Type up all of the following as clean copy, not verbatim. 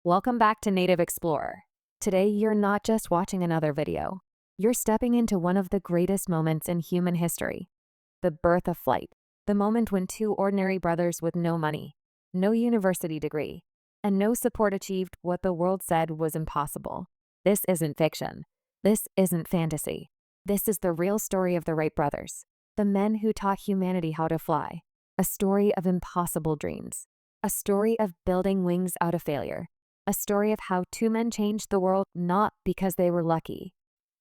Welcome back to Native Explorer. Today, you're not just watching another video. You're stepping into one of the greatest moments in human history. The birth of flight. The moment when two ordinary brothers with no money, no university degree, and no support achieved what the world said was impossible. This isn't fiction. This isn't fantasy. This is the real story of the Wright brothers, the men who taught humanity how to fly. A story of impossible dreams. A story of building wings out of failure. A story of how two men changed the world not because they were lucky,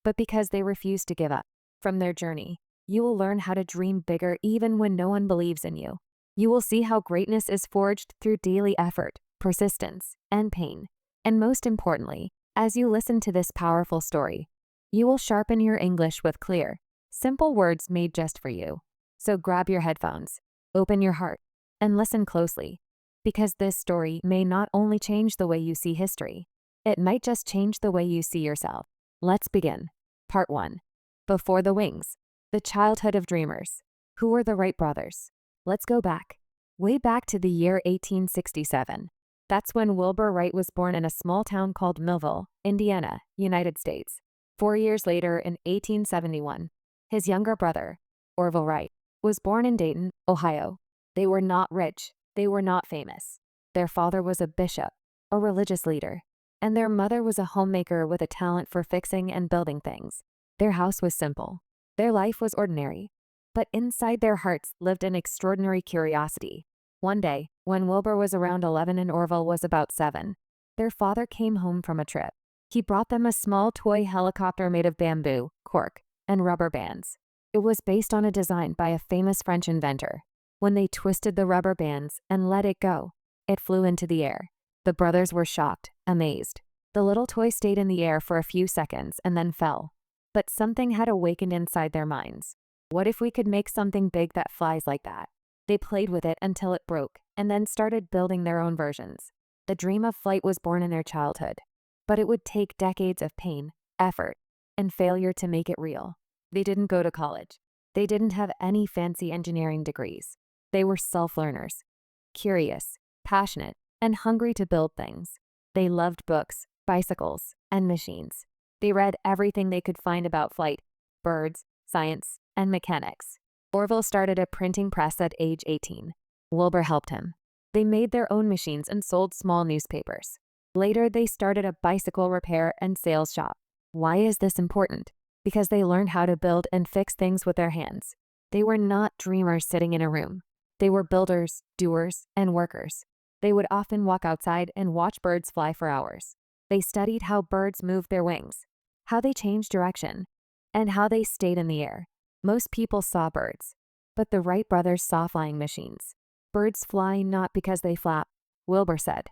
but because they refused to give up. From their journey, you will learn how to dream bigger even when no one believes in you. You will see how greatness is forged through daily effort, persistence, and pain. And most importantly, as you listen to this powerful story, you will sharpen your English with clear, simple words made just for you. So grab your headphones, open your heart, and listen closely, because this story may not only change the way you see history, it might just change the way you see yourself. Let's begin. Part 1. Before the Wings. The childhood of dreamers. Who were the Wright brothers? Let's go back. Way back to the year 1867. That's when Wilbur Wright was born in a small town called Millville, Indiana, United States. 4 years later, in 1871, his younger brother, Orville Wright, was born in Dayton, Ohio. They were not rich. They were not famous. Their father was a bishop, a religious leader, and their mother was a homemaker with a talent for fixing and building things. Their house was simple. Their life was ordinary. But inside their hearts lived an extraordinary curiosity. One day, when Wilbur was around 11 and Orville was about 7, their father came home from a trip. He brought them a small toy helicopter made of bamboo, cork, and rubber bands. It was based on a design by a famous French inventor. When they twisted the rubber bands and let it go, it flew into the air. The brothers were shocked, amazed. The little toy stayed in the air for a few seconds and then fell. But something had awakened inside their minds. What if we could make something big that flies like that? They played with it until it broke and then started building their own versions. The dream of flight was born in their childhood, but it would take decades of pain, effort, and failure to make it real. They didn't go to college. They didn't have any fancy engineering degrees. They were self-learners, curious, passionate, and hungry to build things. They loved books, bicycles, and machines. They read everything they could find about flight, birds, science, and mechanics. Orville started a printing press at age 18. Wilbur helped him. They made their own machines and sold small newspapers. Later, they started a bicycle repair and sales shop. Why is this important? Because they learned how to build and fix things with their hands. They were not dreamers sitting in a room. They were builders, doers, and workers. They would often walk outside and watch birds fly for hours. They studied how birds moved their wings, how they changed direction, and how they stayed in the air. Most people saw birds, but the Wright brothers saw flying machines. Birds fly not because they flap, Wilbur said,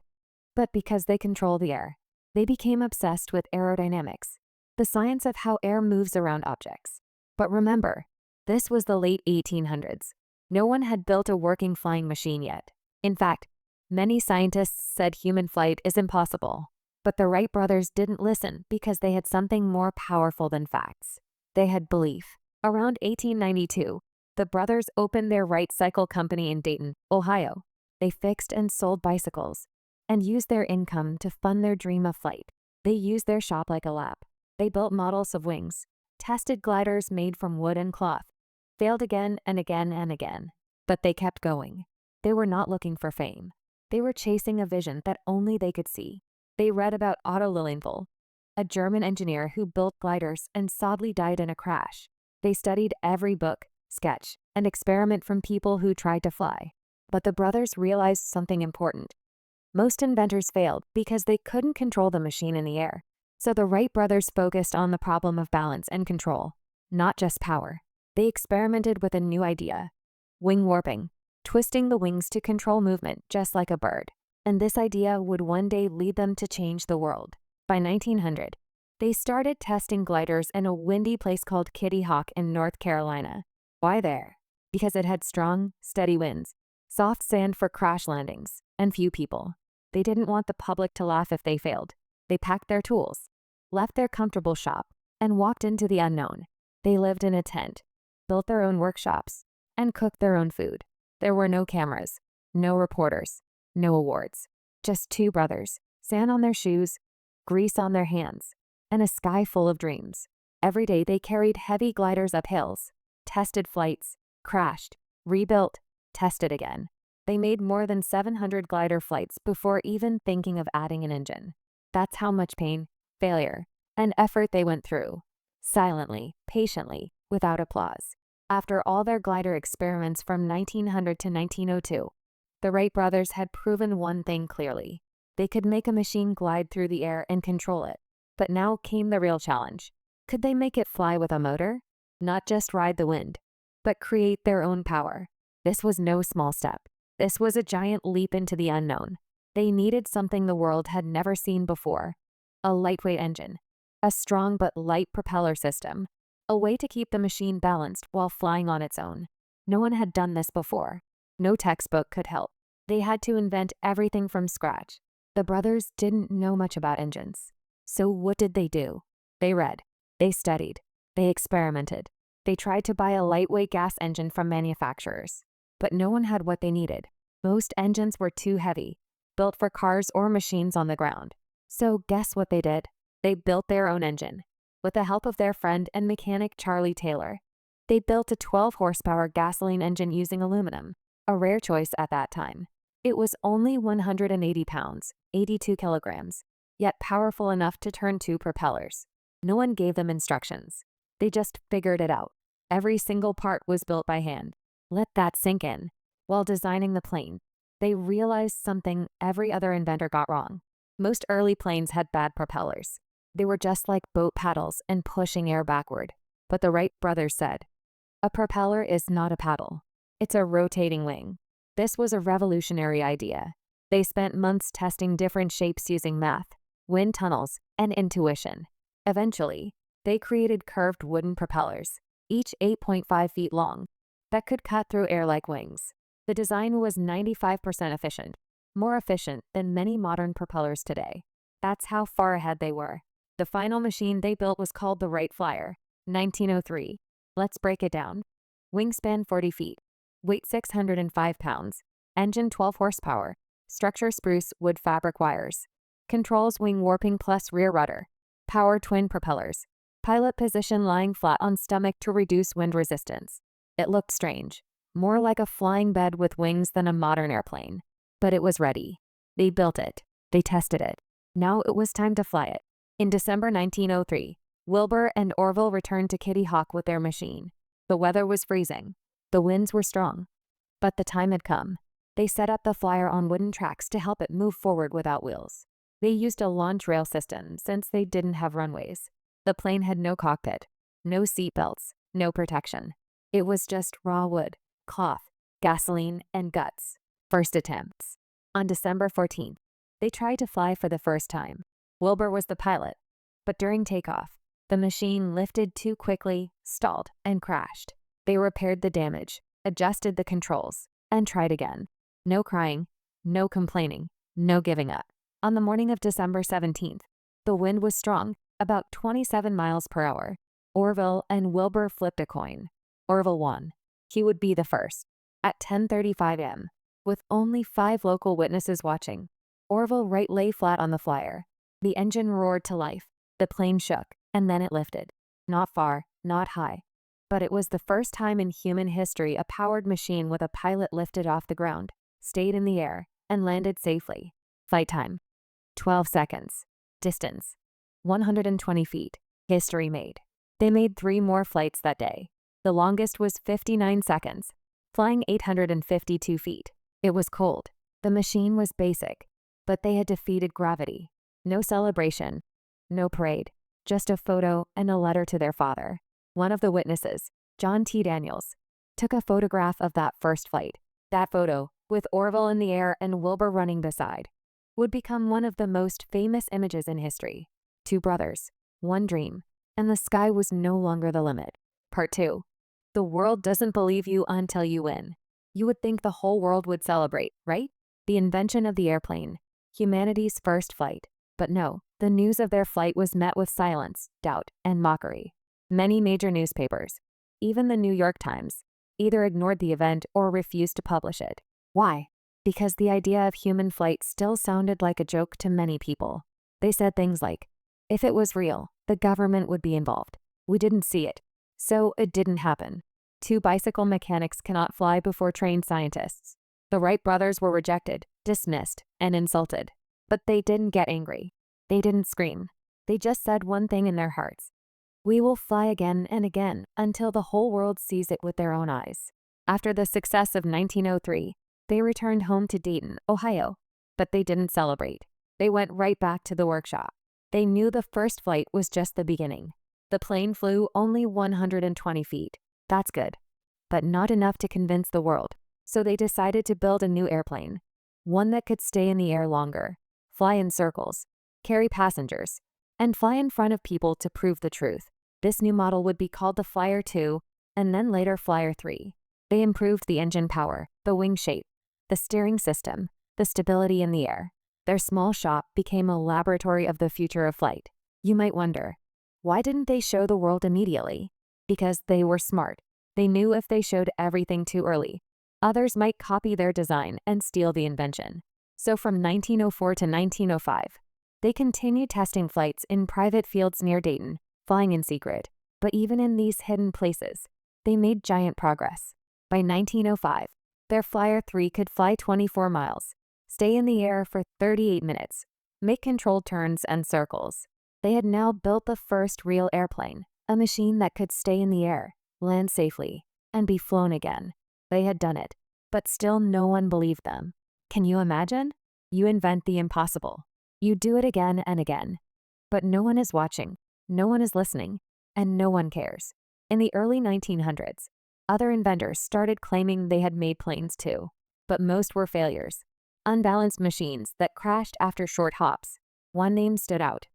but because they control the air. They became obsessed with aerodynamics, the science of how air moves around objects. But remember, this was the late 1800s. No one had built a working flying machine yet. In fact, many scientists said human flight is impossible. But the Wright brothers didn't listen because they had something more powerful than facts. They had belief. Around 1892, the brothers opened their Wright Cycle Company in Dayton, Ohio. They fixed and sold bicycles and used their income to fund their dream of flight. They used their shop like a lab. They built models of wings, tested gliders made from wood and cloth, failed again and again and again. But they kept going. They were not looking for fame. They were chasing a vision that only they could see. They read about Otto Lilienthal, a German engineer who built gliders and sadly died in a crash. They studied every book, sketch, and experiment from people who tried to fly. But the brothers realized something important. Most inventors failed because they couldn't control the machine in the air. So the Wright brothers focused on the problem of balance and control, not just power. They experimented with a new idea: wing warping, twisting the wings to control movement just like a bird. And this idea would one day lead them to change the world. By 1900, they started testing gliders in a windy place called Kitty Hawk in North Carolina. Why there? Because it had strong, steady winds, soft sand for crash landings, and few people. They didn't want the public to laugh if they failed. They packed their tools, left their comfortable shop, and walked into the unknown. They lived in a tent, built their own workshops, and cooked their own food. There were no cameras, no reporters, no awards. Just two brothers, sand on their shoes, grease on their hands, and a sky full of dreams. Every day they carried heavy gliders up hills, tested flights, crashed, rebuilt, tested again. They made more than 700 glider flights before even thinking of adding an engine. That's how much pain, failure, and effort they went through, silently, patiently, without applause. After all their glider experiments from 1900 to 1902, the Wright brothers had proven one thing clearly. They could make a machine glide through the air and control it. But now came the real challenge. Could they make it fly with a motor? Not just ride the wind, but create their own power. This was no small step. This was a giant leap into the unknown. They needed something the world had never seen before. A lightweight engine, a strong but light propeller system, a way to keep the machine balanced while flying on its own. No one had done this before. No textbook could help. They had to invent everything from scratch. The brothers didn't know much about engines. So what did they do? They read. They studied. They experimented. They tried to buy a lightweight gas engine from manufacturers. But no one had what they needed. Most engines were too heavy, built for cars or machines on the ground. So guess what they did? They built their own engine. With the help of their friend and mechanic Charlie Taylor, they built a 12-horsepower gasoline engine using aluminum, a rare choice at that time. It was only 180 pounds, 82 kilograms, yet powerful enough to turn two propellers. No one gave them instructions. They just figured it out. Every single part was built by hand. Let that sink in. While designing the plane, they realized something every other inventor got wrong. Most early planes had bad propellers. They were just like boat paddles and pushing air backward. But the Wright brothers said, "A propeller is not a paddle. It's a rotating wing." This was a revolutionary idea. They spent months testing different shapes using math, wind tunnels, and intuition. Eventually, they created curved wooden propellers, each 8.5 feet long, that could cut through air like wings. The design was 95% efficient, more efficient than many modern propellers today. That's how far ahead they were. The final machine they built was called the Wright Flyer, 1903. Let's break it down. Wingspan 40 feet, weight 605 pounds, engine 12 horsepower, structure spruce wood fabric wires, controls wing warping plus rear rudder, power twin propellers, pilot position lying flat on stomach to reduce wind resistance. It looked strange, more like a flying bed with wings than a modern airplane. But it was ready. They built it. They tested it. Now it was time to fly it. In December 1903, Wilbur and Orville returned to Kitty Hawk with their machine. The weather was freezing. The winds were strong. But the time had come. They set up the flyer on wooden tracks to help it move forward without wheels. They used a launch rail system since they didn't have runways. The plane had no cockpit, no seat belts, no protection. It was just raw wood, cloth, gasoline, and guts. First attempts. On December 14th, they tried to fly for the first time. Wilbur was the pilot, but during takeoff, the machine lifted too quickly, stalled, and crashed. They repaired the damage, adjusted the controls, and tried again. No crying, no complaining, no giving up. On the morning of December 17th, the wind was strong, about 27 miles per hour. Orville and Wilbur flipped a coin. Orville won. He would be the first. At 10:35 a.m., with only 5 local witnesses watching, Orville Wright lay flat on the flyer. The engine roared to life. The plane shook, and then it lifted. Not far, not high. But it was the first time in human history a powered machine with a pilot lifted off the ground, stayed in the air, and landed safely. Flight time: 12 seconds. Distance: 120 feet. History made. They made 3 more flights that day. The longest was 59 seconds, flying 852 feet. It was cold. The machine was basic, but they had defeated gravity. No celebration, no parade, just a photo and a letter to their father. One of the witnesses, John T. Daniels, took a photograph of that first flight. That photo, with Orville in the air and Wilbur running beside, would become one of the most famous images in history. 2 brothers, 1 dream, and the sky was no longer the limit. Part 2. The world doesn't believe you until you win. You would think the whole world would celebrate, right? The invention of the airplane, humanity's first flight. But no, the news of their flight was met with silence, doubt, and mockery. Many major newspapers, even the New York Times, either ignored the event or refused to publish it. Why? because the idea of human flight still sounded like a joke to many people. They said things like, if it was real, the government would be involved. We didn't see it, so it didn't happen. Two bicycle mechanics cannot fly before trained scientists. The Wright brothers were rejected, dismissed, and insulted. But they didn't get angry. They didn't scream. They just said one thing in their hearts. We will fly again and again until the whole world sees it with their own eyes. After the success of 1903, they returned home to Dayton, Ohio. But they didn't celebrate. They went right back to the workshop. They knew the first flight was just the beginning. The plane flew only 120 feet. That's good, but not enough to convince the world. So they decided to build a new airplane, one that could stay in the air longer, fly in circles, carry passengers, and fly in front of people to prove the truth. This new model would be called the Flyer 2 and then later Flyer 3. They improved the engine power, the wing shape, the steering system, the stability in the air. Their small shop became a laboratory of the future of flight. You might wonder, why didn't they show the world immediately? Because they were smart. They knew if they showed everything too early, others might copy their design and steal the invention. So from 1904 to 1905, they continued testing flights in private fields near Dayton, flying in secret. But even in these hidden places, they made giant progress. By 1905, their Flyer 3 could fly 24 miles, stay in the air for 38 minutes, make controlled turns and circles. They had now built the first real airplane, a machine that could stay in the air, land safely, and be flown again. They had done it, but still no one believed them. Can you imagine? You invent the impossible. You do it again and again. But no one is watching, no one is listening, and no one cares. In the early 1900s, other inventors started claiming they had made planes too, but most were failures. Unbalanced machines that crashed after short hops. One name stood out.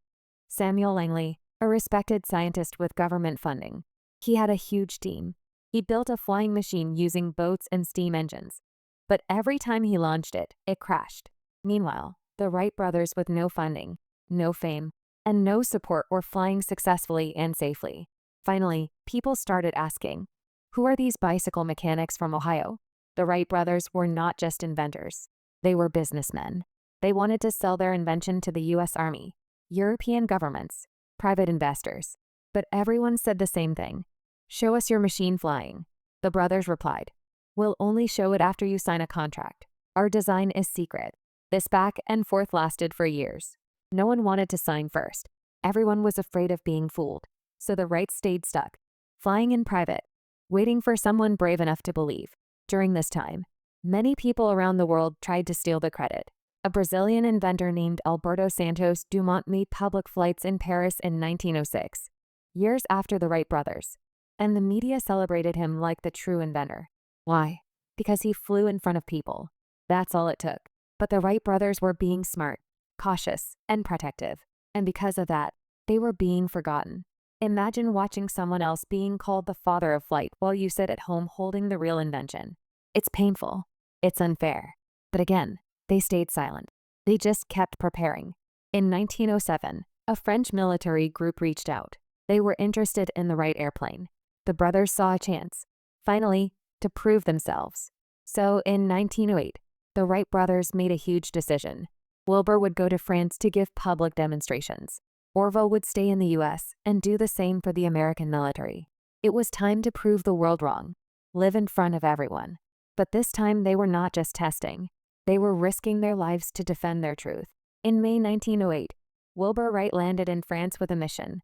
Samuel Langley, a respected scientist with government funding. He had a huge team. He built a flying machine using boats and steam engines. But every time he launched it, it crashed. Meanwhile, the Wright brothers with no funding, no fame, and no support were flying successfully and safely. Finally, people started asking, who are these bicycle mechanics from Ohio? The Wright brothers were not just inventors. They were businessmen. They wanted to sell their invention to the U.S. Army, European governments, private investors. But everyone said the same thing. Show us your machine flying. The brothers replied, we'll only show it after you sign a contract. Our design is secret. This back and forth lasted for years. No one wanted to sign first. Everyone was afraid of being fooled. So the Wrights stayed stuck, flying in private, waiting for someone brave enough to believe. During this time, many people around the world tried to steal the credit. A Brazilian inventor named Alberto Santos Dumont made public flights in Paris in 1906, years after the Wright brothers, and the media celebrated him like the true inventor. Why? Because he flew in front of people. That's all it took. But the Wright brothers were being smart, cautious, and protective, and because of that, they were being forgotten. Imagine watching someone else being called the father of flight while you sit at home holding the real invention. It's painful. It's unfair. But again, they stayed silent. They just kept preparing. In 1907, a French military group reached out. They were interested in the Wright airplane. The brothers saw a chance, finally, to prove themselves. So in 1908, the Wright brothers made a huge decision. Wilbur would go to France to give public demonstrations. Orville would stay in the U.S. and do the same for the American military. It was time to prove the world wrong, live in front of everyone. But this time they were not just testing. They were risking their lives to defend their truth. In May 1908, Wilbur Wright landed in France with a mission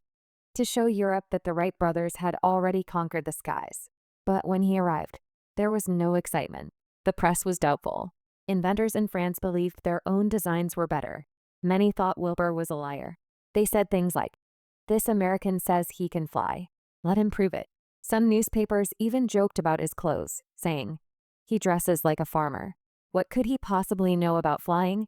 to show Europe that the Wright brothers had already conquered the skies. But when he arrived, there was no excitement. The press was doubtful. Inventors in France believed their own designs were better. Many thought Wilbur was a liar. They said things like, "This American says he can fly. Let him prove it." Some newspapers even joked about his clothes, saying, "He dresses like a farmer. What could he possibly know about flying?"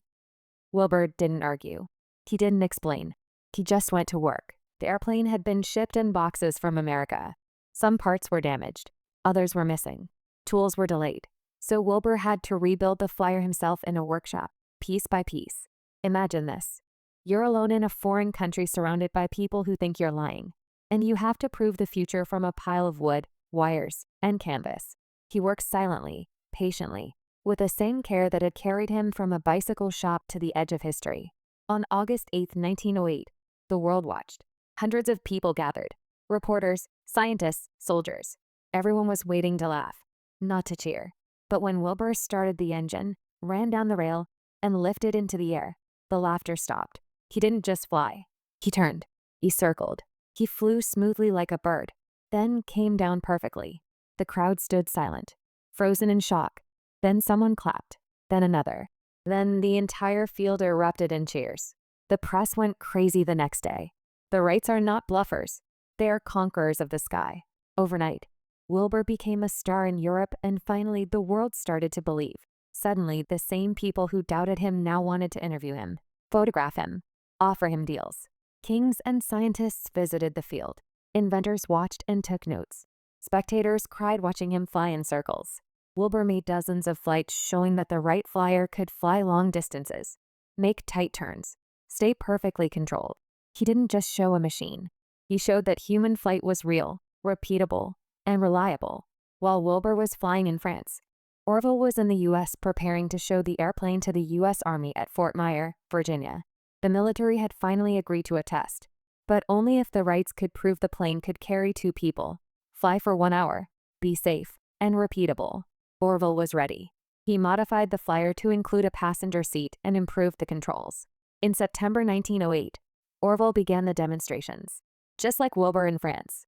Wilbur didn't argue. He didn't explain. He just went to work. The airplane had been shipped in boxes from America. Some parts were damaged. Others were missing. Tools were delayed. So Wilbur had to rebuild the Flyer himself in a workshop, piece by piece. Imagine this. You're alone in a foreign country surrounded by people who think you're lying. And you have to prove the future from a pile of wood, wires, and canvas. He works silently, patiently, with the same care that had carried him from a bicycle shop to the edge of history. On August 8, 1908, the world watched. Hundreds of people gathered. Reporters, scientists, soldiers. Everyone was waiting to laugh, not to cheer. But when Wilbur started the engine, ran down the rail, and lifted into the air, the laughter stopped. He didn't just fly. He turned. He circled. He flew smoothly like a bird, then came down perfectly. The crowd stood silent, frozen in shock. Then someone clapped, then another. Then the entire field erupted in cheers. The press went crazy the next day. The Wrights are not bluffers. They are conquerors of the sky. Overnight, Wilbur became a star in Europe, and finally the world started to believe. Suddenly, the same people who doubted him now wanted to interview him, photograph him, offer him deals. Kings and scientists visited the field. Inventors watched and took notes. Spectators cried watching him fly in circles. Wilbur made dozens of flights showing that the Wright flyer could fly long distances, make tight turns, stay perfectly controlled. He didn't just show a machine. He showed that human flight was real, repeatable, and reliable. While Wilbur was flying in France, Orville was in the U.S. preparing to show the airplane to the U.S. Army at Fort Myer, Virginia. The military had finally agreed to a test, but only if the Wrights could prove the plane could carry 2 people, fly for 1 hour, be safe, and repeatable. Orville was ready. He modified the flyer to include a passenger seat and improved the controls. In September 1908, Orville began the demonstrations. Just like Wilbur in France,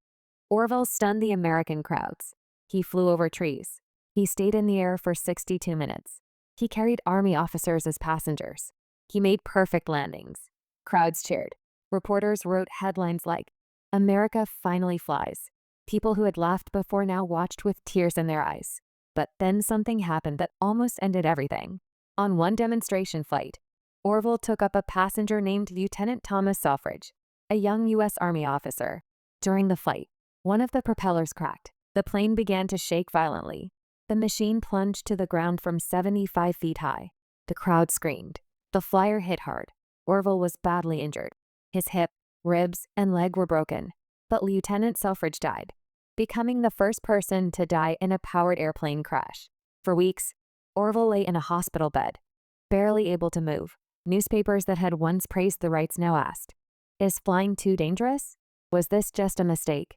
Orville stunned the American crowds. He flew over trees. He stayed in the air for 62 minutes. He carried Army officers as passengers. He made perfect landings. Crowds cheered. Reporters wrote headlines like, "America finally flies." People who had laughed before now watched with tears in their eyes. But then something happened that almost ended everything. On one demonstration flight, Orville took up a passenger named Lieutenant Thomas Selfridge, a young U.S. Army officer. During the flight, one of the propellers cracked. The plane began to shake violently. The machine plunged to the ground from 75 feet high. The crowd screamed. The flyer hit hard. Orville was badly injured. His hip, ribs, and leg were broken. But Lieutenant Selfridge died, becoming the first person to die in a powered airplane crash. For weeks, Orville lay in a hospital bed, barely able to move. Newspapers that had once praised the Wrights now asked, "Is flying too dangerous? Was this just a mistake?"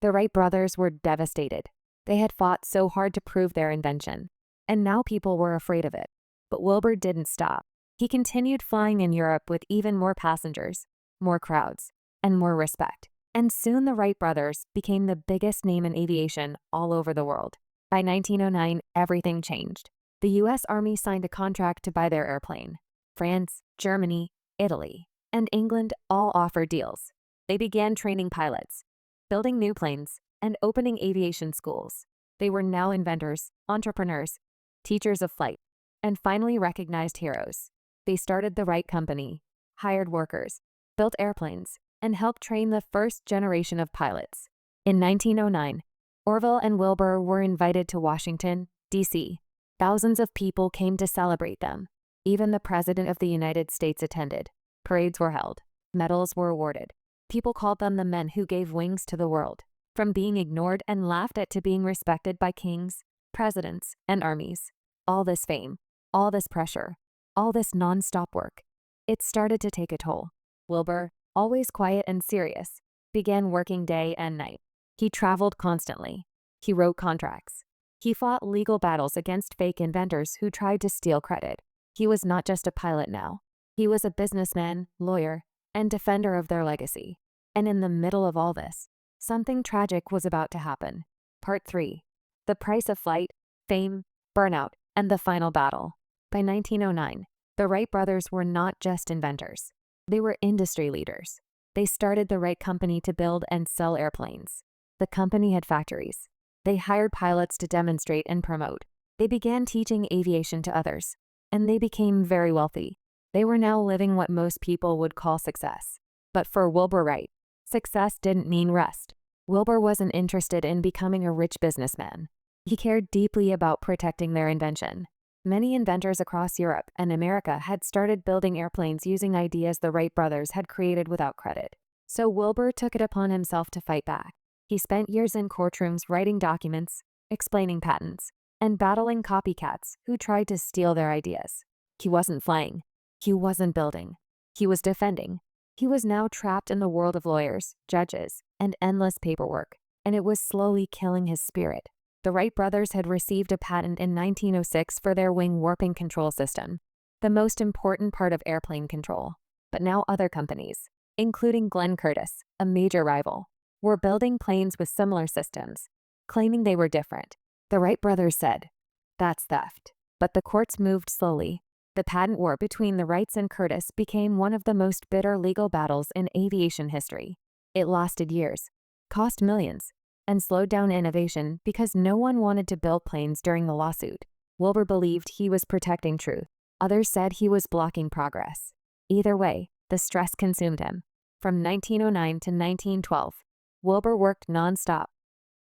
The Wright brothers were devastated. They had fought so hard to prove their invention, and now people were afraid of it. But Wilbur didn't stop. He continued flying in Europe with even more passengers, more crowds, and more respect. And soon the Wright brothers became the biggest name in aviation all over the world. By 1909, everything changed. The U.S. Army signed a contract to buy their airplane. France, Germany, Italy, and England all offered deals. They began training pilots, building new planes, and opening aviation schools. They were now inventors, entrepreneurs, teachers of flight, and finally recognized heroes. They started the Wright Company, hired workers, built airplanes, and helped train the first generation of pilots. In 1909, Orville and Wilbur were invited to Washington, D.C. Thousands of people came to celebrate them. Even the President of the United States attended. Parades were held. Medals were awarded. People called them the men who gave wings to the world. From being ignored and laughed at to being respected by kings, presidents, and armies. All this fame, all this pressure, all this non-stop work. It started to take a toll. Wilbur, always quiet and serious, began working day and night. He traveled constantly. He wrote contracts. He fought legal battles against fake inventors who tried to steal credit. He was not just a pilot now. He was a businessman, lawyer, and defender of their legacy. And in the middle of all this, something tragic was about to happen. Part 3. The Price of Flight, Fame, Burnout, and the Final Battle. By 1909, the Wright brothers were not just inventors. They were industry leaders. They started the Wright Company to build and sell airplanes. The company had factories. They hired pilots to demonstrate and promote. They began teaching aviation to others. And they became very wealthy. They were now living what most people would call success. But for Wilbur Wright, success didn't mean rest. Wilbur wasn't interested in becoming a rich businessman. He cared deeply about protecting their invention. Many inventors across Europe and America had started building airplanes using ideas the Wright brothers had created without credit. So Wilbur took it upon himself to fight back. He spent years in courtrooms writing documents, explaining patents, and battling copycats who tried to steal their ideas. He wasn't flying. He wasn't building. He was defending. He was now trapped in the world of lawyers, judges, and endless paperwork, and it was slowly killing his spirit. The Wright brothers had received a patent in 1906 for their wing warping control system, the most important part of airplane control. But now other companies, including Glenn Curtiss, a major rival, were building planes with similar systems, claiming they were different. The Wright brothers said, "That's theft." But the courts moved slowly. The patent war between the Wrights and Curtiss became one of the most bitter legal battles in aviation history. It lasted years, cost millions, and slowed down innovation because no one wanted to build planes during the lawsuit. Wilbur believed he was protecting truth. Others said he was blocking progress. Either way, the stress consumed him. From 1909 to 1912, Wilbur worked nonstop,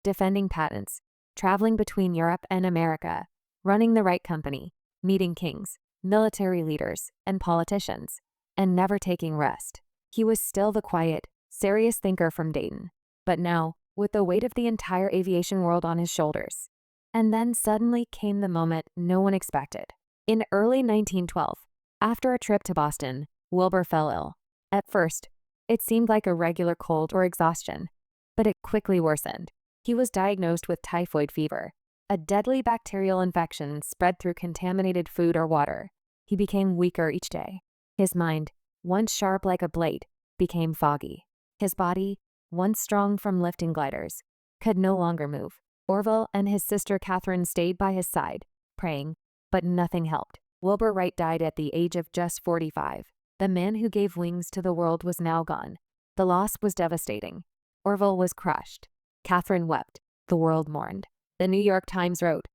defending patents, traveling between Europe and America, running the Wright Company, meeting kings, military leaders, and politicians, and never taking rest. He was still the quiet, serious thinker from Dayton, but now, with the weight of the entire aviation world on his shoulders. And then suddenly came the moment no one expected. In early 1912, after a trip to Boston, Wilbur fell ill. At first, it seemed like a regular cold or exhaustion, but it quickly worsened. He was diagnosed with typhoid fever, a deadly bacterial infection spread through contaminated food or water. He became weaker each day. His mind, once sharp like a blade, became foggy. His body, once strong from lifting gliders, could no longer move. Orville and his sister Catherine stayed by his side, praying, but nothing helped. Wilbur Wright died at the age of just 45. The man who gave wings to the world was now gone. The loss was devastating. Orville was crushed. Catherine wept. The world mourned. The New York Times wrote,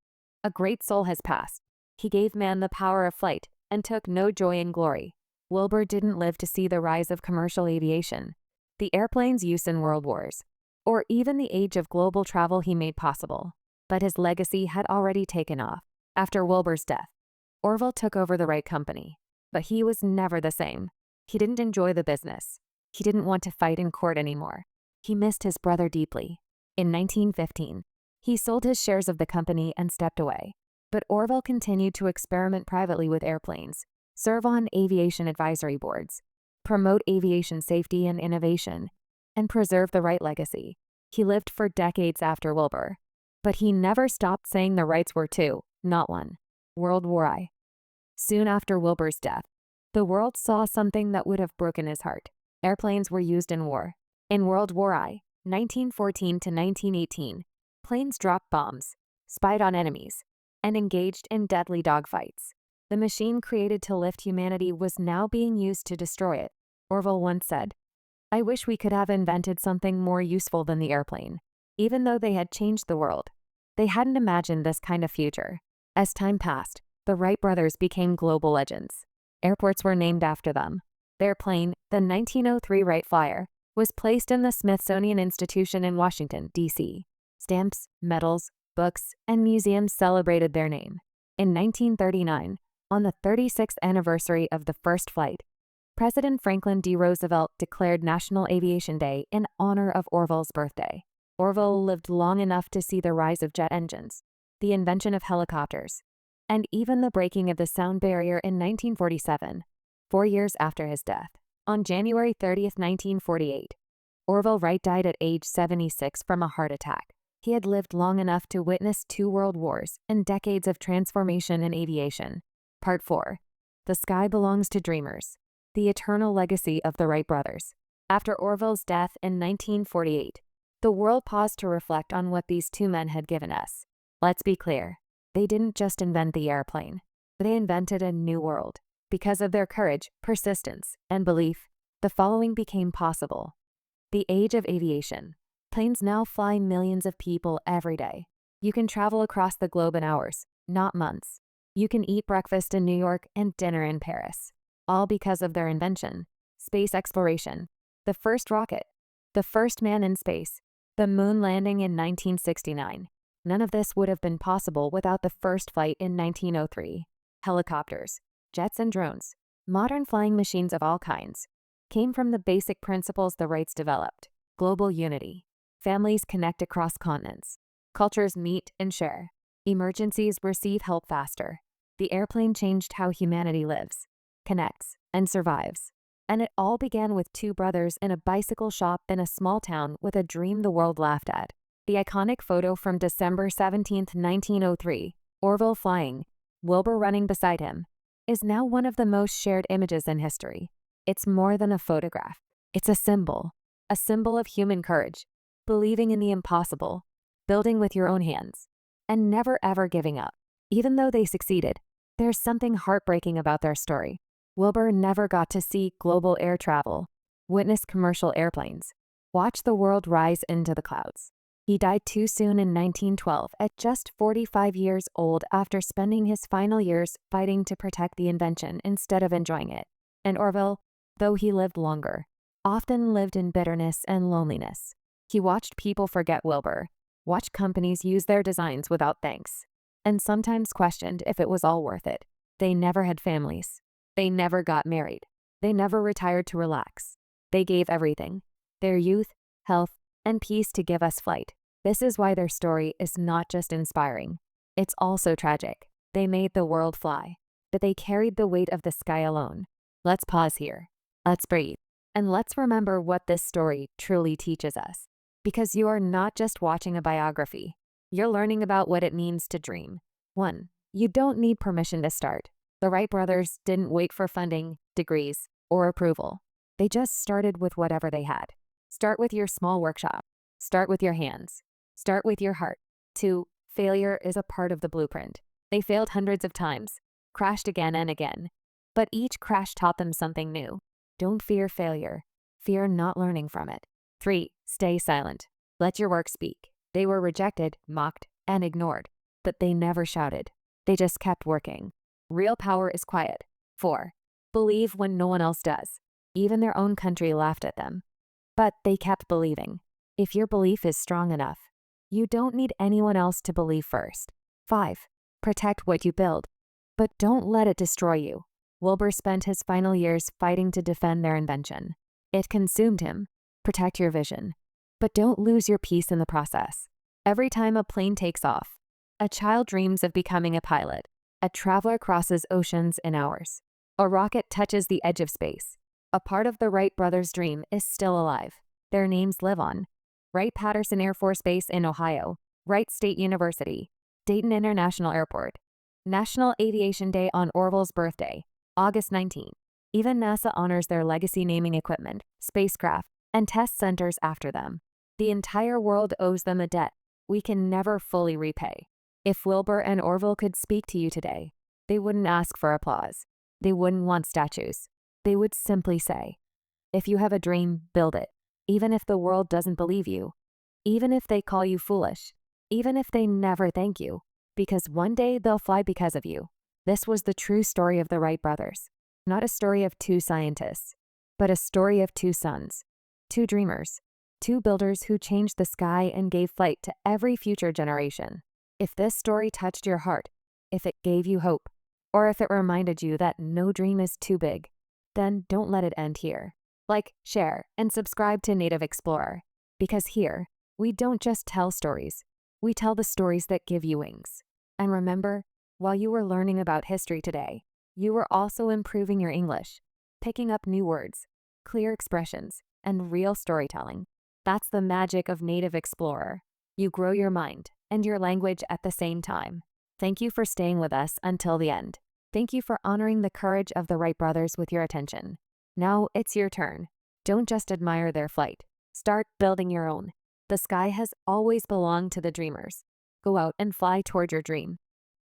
"A great soul has passed. He gave man the power of flight and took no joy in glory." Wilbur didn't live to see the rise of commercial aviation, the airplane's use in world wars, or even the age of global travel he made possible. But his legacy had already taken off. After Wilbur's death, Orville took over the Wright Company, but he was never the same. He didn't enjoy the business. He didn't want to fight in court anymore. He missed his brother deeply. In 1915, he sold his shares of the company and stepped away. But Orville continued to experiment privately with airplanes, serve on aviation advisory boards, promote aviation safety and innovation, and preserve the Wright legacy. He lived for decades after Wilbur. But he never stopped saying the Wrights were two, not one. World War I. Soon after Wilbur's death, the world saw something that would have broken his heart. Airplanes were used in war. In World War I, 1914 to 1918, planes dropped bombs, spied on enemies, and engaged in deadly dogfights. The machine created to lift humanity was now being used to destroy it. Orville once said, "I wish we could have invented something more useful than the airplane." Even though they had changed the world, they hadn't imagined this kind of future. As time passed, the Wright brothers became global legends. Airports were named after them. Their plane, the 1903 Wright Flyer, was placed in the Smithsonian Institution in Washington, D.C. Stamps, medals, books, and museums celebrated their name. In 1939, on the 36th anniversary of the first flight, President Franklin D. Roosevelt declared National Aviation Day in honor of Orville's birthday. Orville lived long enough to see the rise of jet engines, the invention of helicopters, and even the breaking of the sound barrier in 1947, 4 years after his death. On January 30, 1948, Orville Wright died at age 76 from a heart attack. He had lived long enough to witness 2 world wars and decades of transformation in aviation. Part 4. The Sky Belongs to Dreamers. The Eternal Legacy of the Wright Brothers. After Orville's death in 1948, the world paused to reflect on what these two men had given us. Let's be clear, they didn't just invent the airplane. They invented a new world. Because of their courage, persistence, and belief, the following became possible. The age of aviation. Planes now fly millions of people every day. You can travel across the globe in hours, not months. You can eat breakfast in New York and dinner in Paris. All because of their invention. Space exploration. The first rocket. The first man in space. The moon landing in 1969. None of this would have been possible without the first flight in 1903. Helicopters, jets and drones, modern flying machines of all kinds, came from the basic principles the Wrights developed. Global unity. Families connect across continents. Cultures meet and share. Emergencies receive help faster. The airplane changed how humanity lives, connects, and survives. And it all began with two brothers in a bicycle shop in a small town with a dream the world laughed at. The iconic photo from December 17, 1903, Orville flying, Wilbur running beside him, is now one of the most shared images in history. It's more than a photograph. It's a symbol of human courage, believing in the impossible, building with your own hands, and never ever giving up. Even though they succeeded, there's something heartbreaking about their story. Wilbur never got to see global air travel, witness commercial airplanes, watch the world rise into the clouds. He died too soon in 1912 at just 45 years old after spending his final years fighting to protect the invention instead of enjoying it. And Orville, though he lived longer, often lived in bitterness and loneliness. He watched people forget Wilbur, watched companies use their designs without thanks, and sometimes questioned if it was all worth it. They never had families. They never got married. They never retired to relax. They gave everything, their youth, health, and peace to give us flight. This is why their story is not just inspiring. It's also tragic. They made the world fly, but they carried the weight of the sky alone. Let's pause here. Let's breathe. And let's remember what this story truly teaches us. Because you are not just watching a biography. You're learning about what it means to dream. 1. You don't need permission to start. The Wright brothers didn't wait for funding, degrees, or approval. They just started with whatever they had. Start with your small workshop. Start with your hands. Start with your heart. 2. Failure is a part of the blueprint. They failed hundreds of times, crashed again and again. But each crash taught them something new. Don't fear failure. Fear not learning from it. 3. Stay silent. Let your work speak. They were rejected, mocked, and ignored. But they never shouted. They just kept working. Real power is quiet. 4. Believe when no one else does. Even their own country laughed at them. But they kept believing. If your belief is strong enough, you don't need anyone else to believe first. 5. Protect what you build, but don't let it destroy you. Wilbur spent his final years fighting to defend their invention. It consumed him. Protect your vision, but don't lose your peace in the process. Every time a plane takes off, a child dreams of becoming a pilot. A traveler crosses oceans in hours. A rocket touches the edge of space. A part of the Wright brothers' dream is still alive. Their names live on. Wright-Patterson Air Force Base in Ohio, Wright State University, Dayton International Airport. National Aviation Day on Orville's birthday, August 19. Even NASA honors their legacy naming equipment, spacecraft, and test centers after them. The entire world owes them a debt we can never fully repay. If Wilbur and Orville could speak to you today, they wouldn't ask for applause. They wouldn't want statues. They would simply say, if you have a dream, build it. Even if the world doesn't believe you. Even if they call you foolish. Even if they never thank you. Because one day they'll fly because of you. This was the true story of the Wright brothers. Not a story of two scientists, but a story of two sons. Two dreamers. Two builders who changed the sky and gave flight to every future generation. If this story touched your heart, if it gave you hope, or if it reminded you that no dream is too big, then don't let it end here. Like, share, and subscribe to Native Explorer. Because here, we don't just tell stories. We tell the stories that give you wings. And remember, while you were learning about history today, you were also improving your English, picking up new words, clear expressions, and real storytelling. That's the magic of Native Explorer. You grow your mind and your language at the same time. Thank you for staying with us until the end. Thank you for honoring the courage of the Wright brothers with your attention. Now it's your turn. Don't just admire their flight. Start building your own. The sky has always belonged to the dreamers. Go out and fly toward your dream.